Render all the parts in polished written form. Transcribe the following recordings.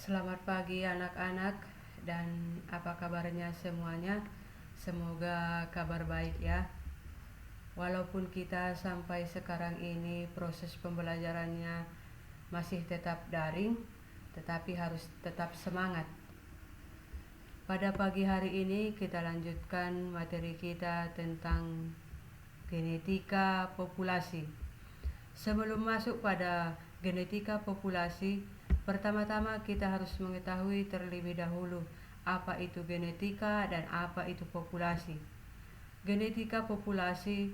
Selamat pagi anak-anak, dan apa kabarnya semuanya? Semoga kabar baik ya. Walaupun kita sampai sekarang ini proses pembelajarannya masih tetap daring, tetapi harus tetap semangat. Pada pagi hari ini kita lanjutkan materi kita tentang genetika populasi. Sebelum masuk pada genetika populasi, pertama-tama kita harus mengetahui terlebih dahulu apa itu genetika dan apa itu populasi. Genetika populasi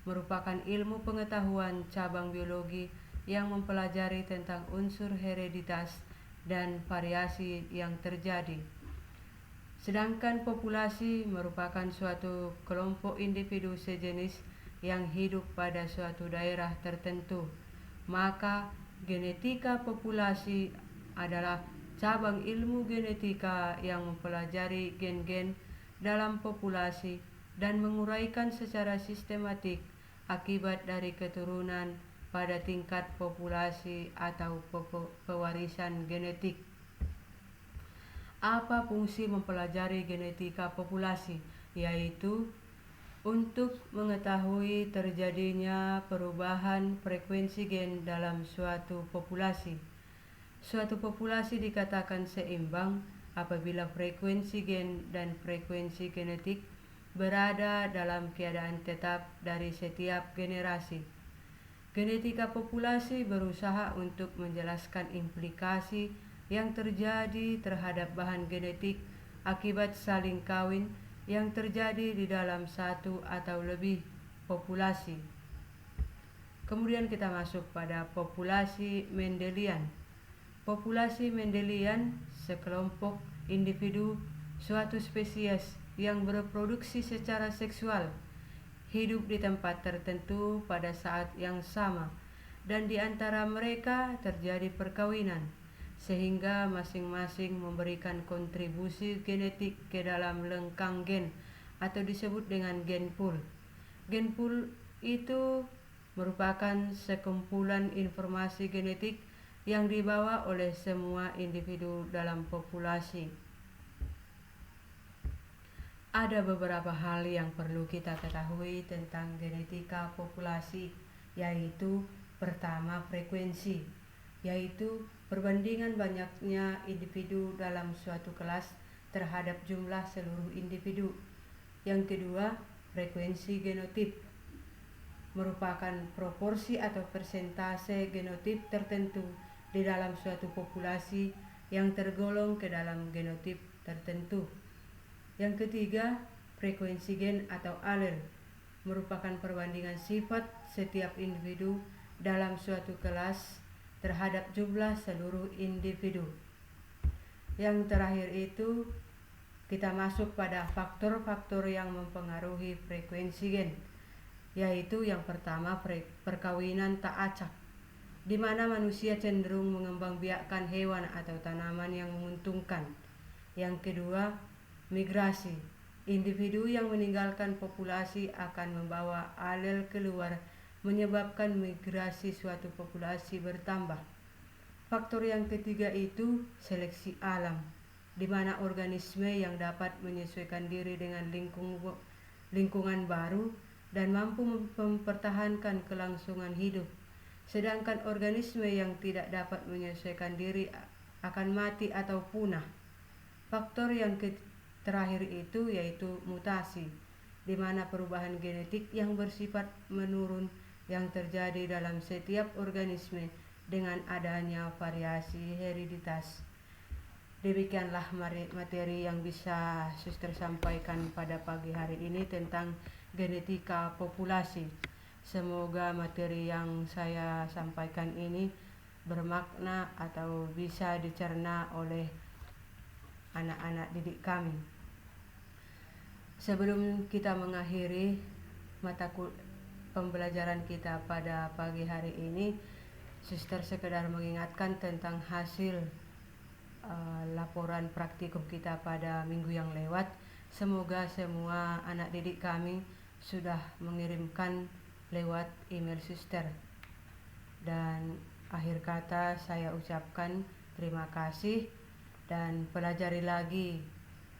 merupakan ilmu pengetahuan cabang biologi yang mempelajari tentang unsur hereditas dan variasi yang terjadi. Sedangkan populasi merupakan suatu kelompok individu sejenis yang hidup pada suatu daerah tertentu. Maka genetika populasi adalah cabang ilmu genetika yang mempelajari gen-gen dalam populasi dan menguraikan secara sistematik akibat dari keturunan pada tingkat populasi atau pewarisan genetik. Apa fungsi mempelajari genetika populasi? Yaitu untuk mengetahui terjadinya perubahan frekuensi gen dalam suatu populasi. Suatu populasi dikatakan seimbang apabila frekuensi gen dan frekuensi genetik berada dalam keadaan tetap dari setiap generasi. Genetika populasi berusaha untuk menjelaskan implikasi yang terjadi terhadap bahan genetik akibat saling kawin yang terjadi di dalam satu atau lebih populasi. Kemudian kita masuk pada populasi Mendelian. Populasi Mendelian sekelompok individu suatu spesies yang berreproduksi secara seksual, hidup di tempat tertentu pada saat yang sama, dan di antara mereka terjadi perkawinan, sehingga masing-masing memberikan kontribusi genetik ke dalam lengkang gen atau disebut dengan gen pool. Gen pool itu merupakan sekumpulan informasi genetik yang dibawa oleh semua individu dalam populasi. Ada beberapa hal yang perlu kita ketahui tentang genetika populasi, yaitu pertama frekuensi, yaitu perbandingan banyaknya individu dalam suatu kelas terhadap jumlah seluruh individu. Yang kedua, frekuensi genotip merupakan proporsi atau persentase genotip tertentu di dalam suatu populasi yang tergolong ke dalam genotip tertentu. Yang ketiga, frekuensi gen atau alel merupakan perbandingan sifat setiap individu dalam suatu kelas terhadap jumlah seluruh individu. Yang terakhir itu kita masuk pada faktor-faktor yang mempengaruhi frekuensi gen, yaitu yang pertama perkawinan tak acak, di mana manusia cenderung mengembangbiakkan hewan atau tanaman yang menguntungkan. Yang kedua, migrasi. Individu yang meninggalkan populasi akan membawa alel keluar, menyebabkan migrasi suatu populasi bertambah. Faktor yang ketiga itu seleksi alam, di mana organisme yang dapat menyesuaikan diri dengan lingkungan baru dan mampu mempertahankan kelangsungan hidup. Sedangkan organisme yang tidak dapat menyesuaikan diri akan mati atau punah. Faktor yang terakhir itu yaitu mutasi, di mana perubahan genetik yang bersifat menurun yang terjadi dalam setiap organisme dengan adanya variasi hereditas. Demikianlah materi yang bisa Suster sampaikan pada pagi hari ini tentang genetika populasi. Semoga materi yang saya sampaikan ini bermakna atau bisa dicerna oleh anak-anak didik kami. Sebelum kita mengakhiri mata pembelajaran kita pada pagi hari ini, Suster sekedar mengingatkan tentang hasil laporan praktikum kita pada minggu yang lewat. Semoga semua anak didik kami sudah mengirimkan lewat email Suster. Dan akhir kata saya ucapkan terima kasih. dan pelajari lagi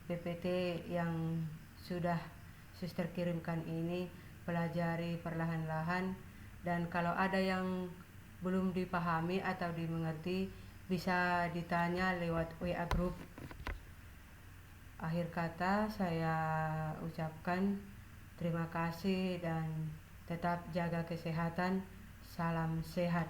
PPT yang sudah suster kirimkan ini, pelajari perlahan-lahan, dan kalau ada yang belum dipahami atau dimengerti bisa ditanya lewat WA group. Akhir kata saya ucapkan terima kasih dan tetap jaga kesehatan. Salam sehat.